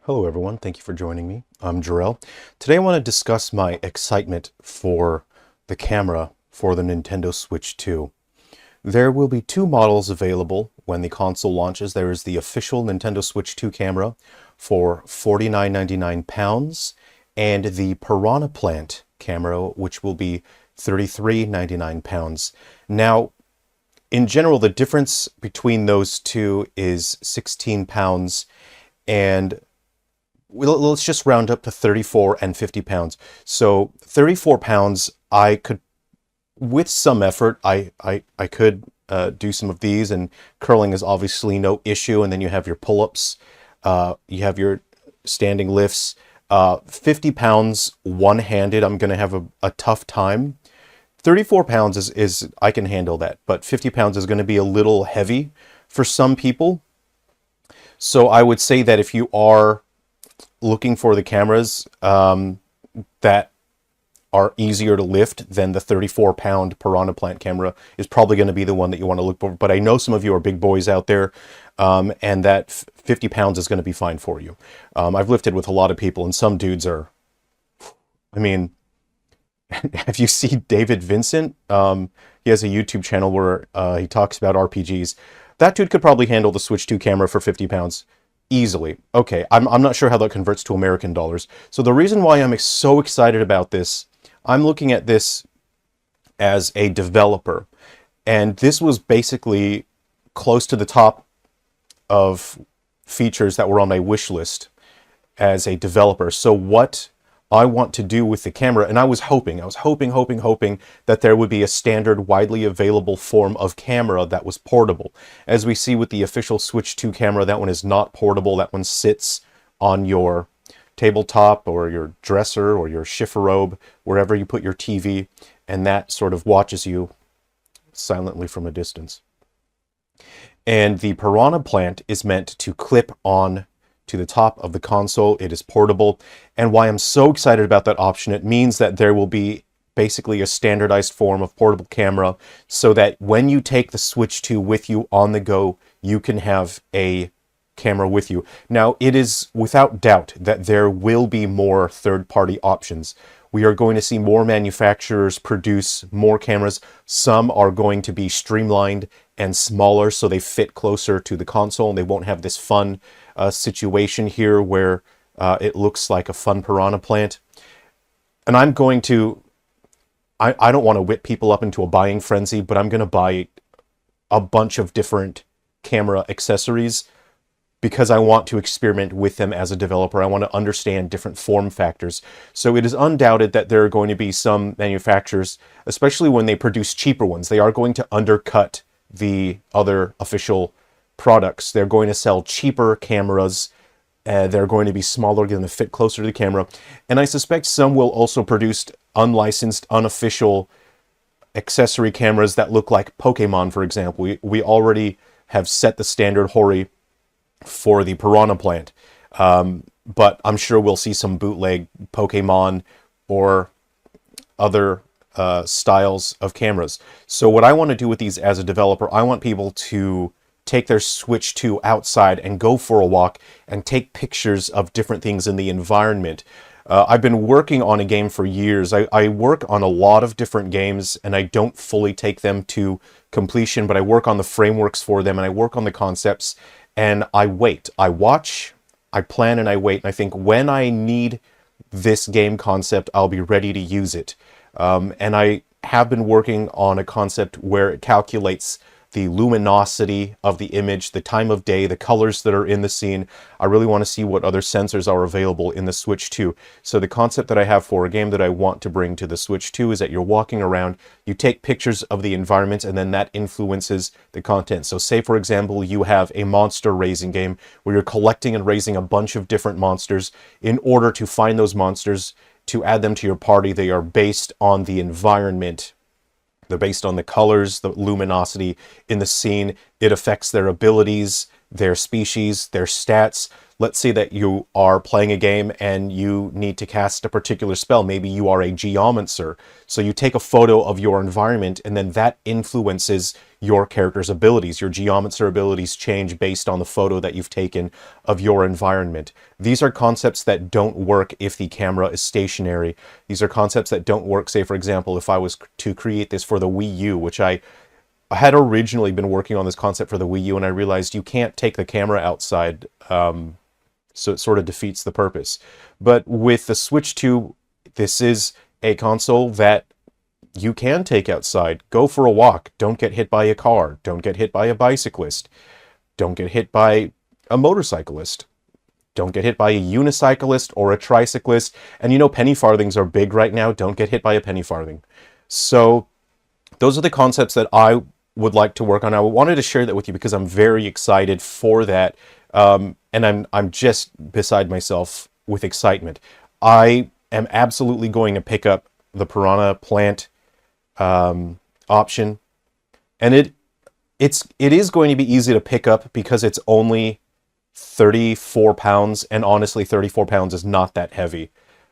Hello everyone, thank you for joining me. I'm Jarrell. Today I want to discuss my excitement for the camera for the Nintendo Switch 2. There will be two models available when the console launches. There is the official Nintendo Switch 2 camera for £49.99 and the Piranha Plant camera, which will be £33.99. Now, in general, the difference between those two is £16, and let's just round up to 34 and 50 pounds. So 34 pounds, I could, with some effort, I could do some of these, and curling is obviously no issue. And then you have your pull-ups, you have your standing lifts. 50 pounds one-handed, I'm going to have a tough time. 34 pounds is I can handle that, but 50 pounds is going to be a little heavy for some people. So I would say that if you are looking for the cameras that are easier to lift, then the 34-pound Piranha Plant camera is probably going to be the one that you want to look for. But I know some of you are big boys out there, and that 50 pounds is going to be fine for you. I've lifted with a lot of people, and some dudes are, I mean, have you seen David Vincent? He has a YouTube channel where he talks about RPGs. That dude could probably handle the Switch 2 camera for 50 pounds. Easily. Okay, I'm not sure how that converts to American dollars. So the reason why I'm so excited about this, I'm looking at this as a developer. And this was basically close to the top of features that were on my wish list as a developer. So what I want to do with the camera, and I was hoping that there would be a standard, widely available form of camera that was portable. As we see with the official Switch 2 camera, that one is not portable. That one sits on your tabletop or your dresser or your chifforobe, wherever you put your TV, and that sort of watches you silently from a distance. And the Piranha Plant is meant to clip on to the top of the console. It is portable. And why I'm so excited about that option, it means that there will be basically a standardized form of portable camera, so that when you take the Switch 2 with you on the go, you can have a camera with you. Now, it is without doubt that there will be more third-party options. We are going to see more manufacturers produce more cameras. Some are going to be streamlined and smaller, so they fit closer to the console, and they won't have this fun situation here where it looks like a fun Piranha Plant. And I'm going to, I don't want to whip people up into a buying frenzy, but I'm going to buy a bunch of different camera accessories because I want to experiment with them as a developer. I want to understand different form factors. So it is undoubted that there are going to be some manufacturers, especially when they produce cheaper ones, they are going to undercut the other official products. They're going to sell cheaper cameras. They're going to be smaller, going to fit closer to the camera. And I suspect some will also produce unlicensed, unofficial accessory cameras that look like Pokemon, for example. We already have set the standard Hori for the Piranha Plant. But I'm sure we'll see some bootleg Pokemon or other styles of cameras. So what I want to do with these as a developer, I want people to take their Switch 2 outside and go for a walk and take pictures of different things in the environment. I've been working on a game for years. I work on a lot of different games, and I don't fully take them to completion, but I work on the frameworks for them, and I work on the concepts, and I wait. I watch, I plan, and I wait. And I think when I need this game concept, I'll be ready to use it. And I have been working on a concept where it calculates the luminosity of the image, the time of day, the colors that are in the scene. I really want to see what other sensors are available in the Switch 2. So the concept that I have for a game that I want to bring to the Switch 2 is that you're walking around, you take pictures of the environment, and then that influences the content. So say, for example, you have a monster raising game where you're collecting and raising a bunch of different monsters. In order to find those monsters, to add them to your party, they are based on the environment. They're based on the colors, the luminosity in the scene. It affects their abilities, their species, their stats. Let's say that you are playing a game and you need to cast a particular spell. Maybe you are a geomancer. So you take a photo of your environment, and then that influences your character's abilities. Your geomancer abilities change based on the photo that you've taken of your environment. These are concepts that don't work if the camera is stationary. These are concepts that don't work, say, for example, if I was to create this for the Wii U, which I had originally been working on this concept for the Wii U, and I realized you can't take the camera outside, so it sort of defeats the purpose. But with the Switch 2, this is a console that you can take outside. Go for a walk. Don't get hit by a car. Don't get hit by a bicyclist. Don't get hit by a motorcyclist. Don't get hit by a unicyclist or a tricyclist. And you know, penny farthings are big right now. Don't get hit by a penny farthing. So those are the concepts that I would like to work on. I wanted to share that with you because I'm very excited for that. And I'm just beside myself with excitement. I am absolutely going to pick up the Piranha Plant option, and it is going to be easy to pick up because it's only 34 pounds, and honestly 34 pounds is not that heavy.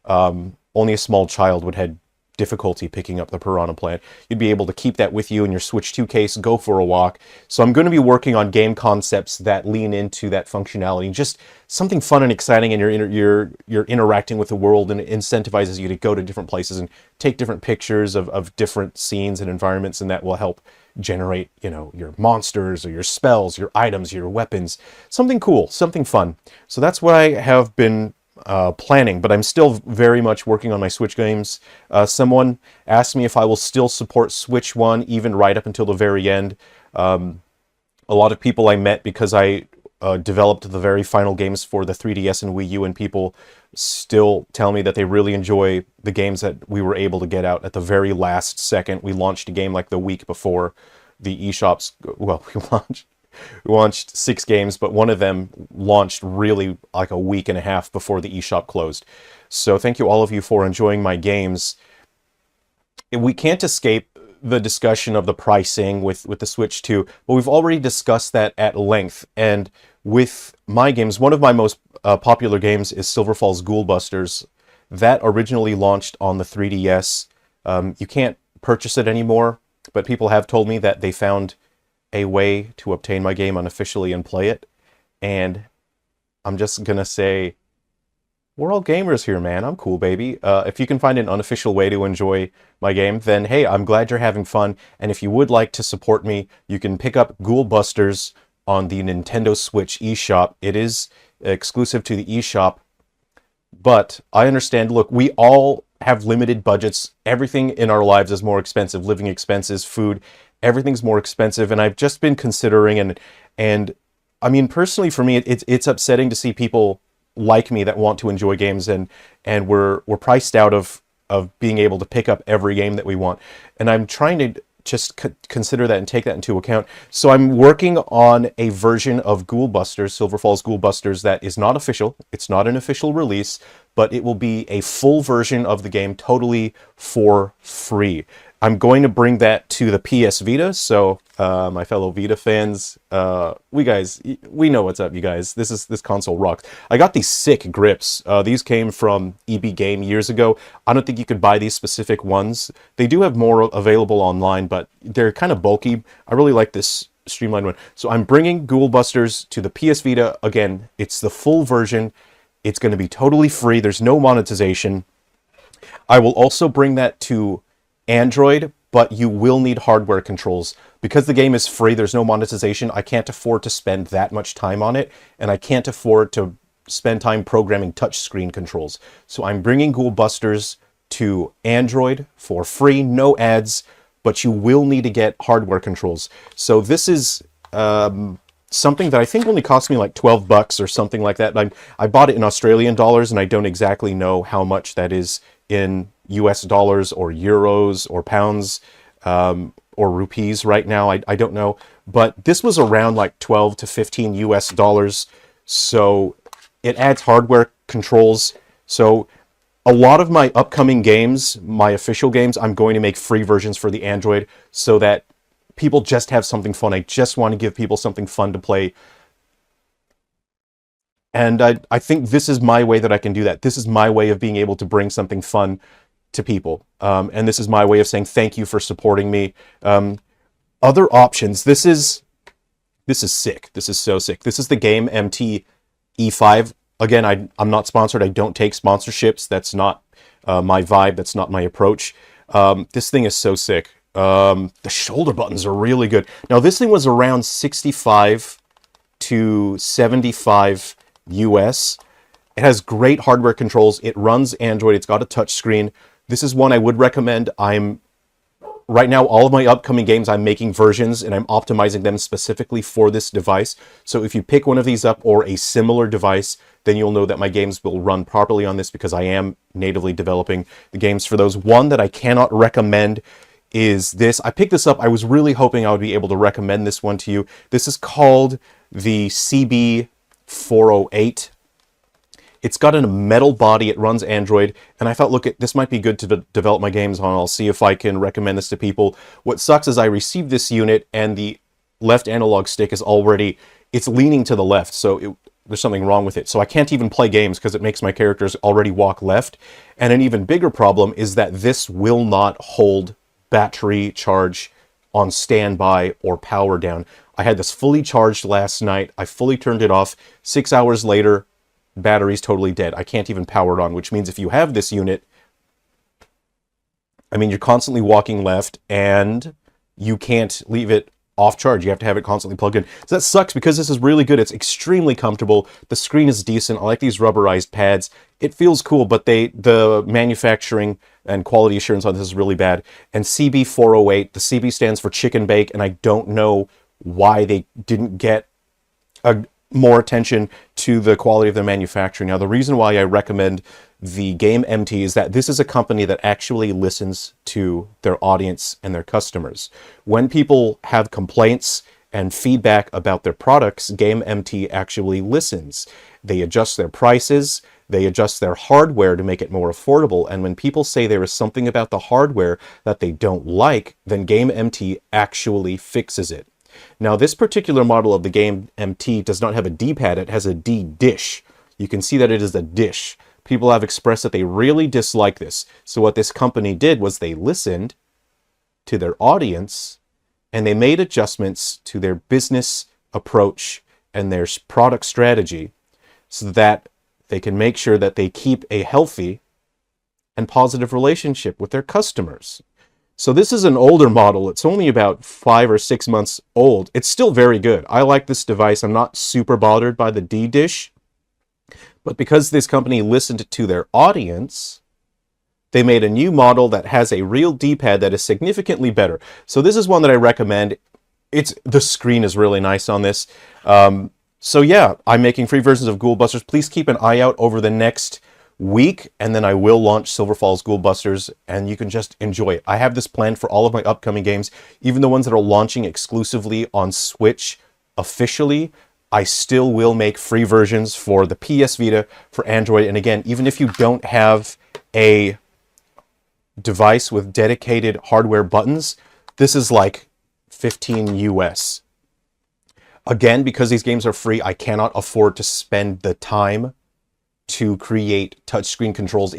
Only a small child would have difficulty picking up the Piranha Plant. You'd be able to keep that with you in your Switch 2 case, go for a walk. So I'm going to be working on game concepts that lean into that functionality, just something fun and exciting, and you're interacting with the world, and it incentivizes you to go to different places and take different pictures of different scenes and environments, and that will help generate, you know, your monsters or your spells, your items, your weapons, something cool, something fun. So that's what I have been planning, but I'm still very much working on my Switch games. Someone asked me if I will still support Switch 1 even right up until the very end. A lot of people I met because I developed the very final games for the 3DS and Wii U, and people still tell me that they really enjoy the games that we were able to get out at the very last second. We launched a game like the week before the eShops, well, we launched 6 games, but one of them launched really like a week and a half before the eShop closed. So thank you all of you for enjoying my games. We can't escape the discussion of the pricing with the Switch 2, but we've already discussed that at length. And with my games, one of my most popular games is Silver Falls Ghoul Busters. That originally launched on the 3DS. You can't purchase it anymore, but people have told me that they found a way to obtain my game unofficially and play it. And I'm just gonna say, we're all gamers here, man. I'm cool, baby. If you can find an unofficial way to enjoy my game, then hey, I'm glad you're having fun. And if you would like to support me, you can pick up Ghoul Busters on the Nintendo Switch eShop. It is exclusive to the eShop, but I understand, look, we all have limited budgets. Everything in our lives is more expensive. Living expenses, food, everything's more expensive, and I've just been considering, and I mean, personally for me, it's upsetting to see people like me that want to enjoy games, and we're priced out of being able to pick up every game that we want, and I'm trying to just consider that and take that into account. So I'm working on a version of Ghoul Busters, Silver Falls Ghoul Busters, that is not official. It's not an official release, but it will be a full version of the game totally for free. I'm going to bring that to the PS Vita, so my fellow Vita fans, we know what's up, you guys. This console rocks. I got these sick grips. These came from EB Game years ago. I don't think you could buy these specific ones. They do have more available online, but they're kind of bulky. I really like this streamlined one. So I'm bringing Ghoul Busters to the PS Vita. Again, it's the full version. It's going to be totally free. There's no monetization. I will also bring that to Android, but you will need hardware controls. Because the game is free, there's no monetization, I can't afford to spend that much time on it, and I can't afford to spend time programming touchscreen controls. So I'm bringing Ghoul Busters to Android for free, no ads, but you will need to get hardware controls. So this is something that I think only cost me like $12 or something like that. I bought it in Australian dollars, and I don't exactly know how much that is in US dollars or euros or pounds or rupees right now. I don't know, but this was around like 12 to 15 US dollars. So it adds hardware controls. So a lot of my upcoming games, my official games, I'm going to make free versions for the Android so that people just have something fun. I just want to give people something fun to play And I think this is my way that I can do that. This is my way of being able to bring something fun to people. And this is my way of saying thank you for supporting me. Other options. This is sick. This is so sick. This is the Game MT E5. Again, I'm not sponsored. I don't take sponsorships. That's not my vibe. That's not my approach. This thing is so sick. The shoulder buttons are really good. Now, this thing was around 65 to 75 US. It has great hardware controls. It runs Android. It's got a touch screen. This is one I would recommend. Right now, all of my upcoming games, I'm making versions and I'm optimizing them specifically for this device. So if you pick one of these up or a similar device, then you'll know that my games will run properly on this because I am natively developing the games for those. One that I cannot recommend is this. I picked this up. I was really hoping I would be able to recommend this one to you. This is called the CB408. It's got a metal body, it runs Android, and I felt, look, this might be good to develop my games on. I'll see if I can recommend this to people. What sucks is I received this unit, and the left analog stick is already, it's leaning to the left, so there's something wrong with it. So I can't even play games because it makes my characters already walk left. And an even bigger problem is that this will not hold battery charge on standby or power down. I had this fully charged last night. I fully turned it off. 6 hours later, battery's totally dead. I can't even power it on, which means if you have this unit, I mean, you're constantly walking left and you can't leave it off charge. You have to have it constantly plugged in. So that sucks because this is really good. It's extremely comfortable. The screen is decent. I like these rubberized pads. It feels cool, but the manufacturing and quality assurance on this is really bad. And CB408, the CB stands for chicken bake, and I don't know why they didn't get more attention to the quality of their manufacturing. Now, the reason why I recommend the Game MT is that this is a company that actually listens to their audience and their customers. When people have complaints and feedback about their products, Game MT actually listens. They adjust their prices, they adjust their hardware to make it more affordable, and when people say there is something about the hardware that they don't like, then Game MT actually fixes it. Now, this particular model of the Game MT does not have a D-pad, it has a D-dish. You can see that it is a dish. People have expressed that they really dislike this. So what this company did was they listened to their audience and they made adjustments to their business approach and their product strategy so that they can make sure that they keep a healthy and positive relationship with their customers. So this is an older model. It's only about 5 or 6 months old. It's still very good. I like this device. I'm not super bothered by the D-dish. But because this company listened to their audience, they made a new model that has a real D-pad that is significantly better. So this is one that I recommend. The screen is really nice on this. So yeah, I'm making free versions of Ghoul Busters. Please keep an eye out over the next week, and then I will launch Silver Falls Ghoul Busters, and you can just enjoy it. I have this planned for all of my upcoming games, even the ones that are launching exclusively on Switch officially. I still will make free versions for the PS Vita, for Android, and again, even if you don't have a device with dedicated hardware buttons, this is like 15 US. Again, because these games are free, I cannot afford to spend the time to create touchscreen controls.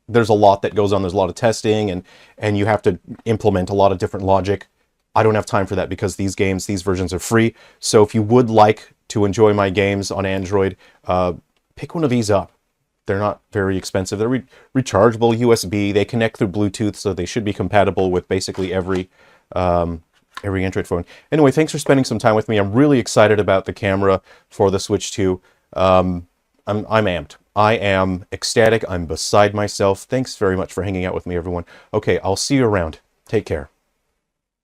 There's a lot that goes on. There's a lot of testing and you have to implement a lot of different logic. I don't have time for that because these versions are free. So if you would like to enjoy my games on Android, pick one of these up. They're not very expensive. They're rechargeable USB. They connect through Bluetooth, so they should be compatible with basically every Android phone. Anyway, thanks for spending some time with me. I'm really excited about the camera for the Switch 2. I'm amped. I am ecstatic. I'm beside myself. Thanks very much for hanging out with me, everyone. Okay, I'll see you around. Take care.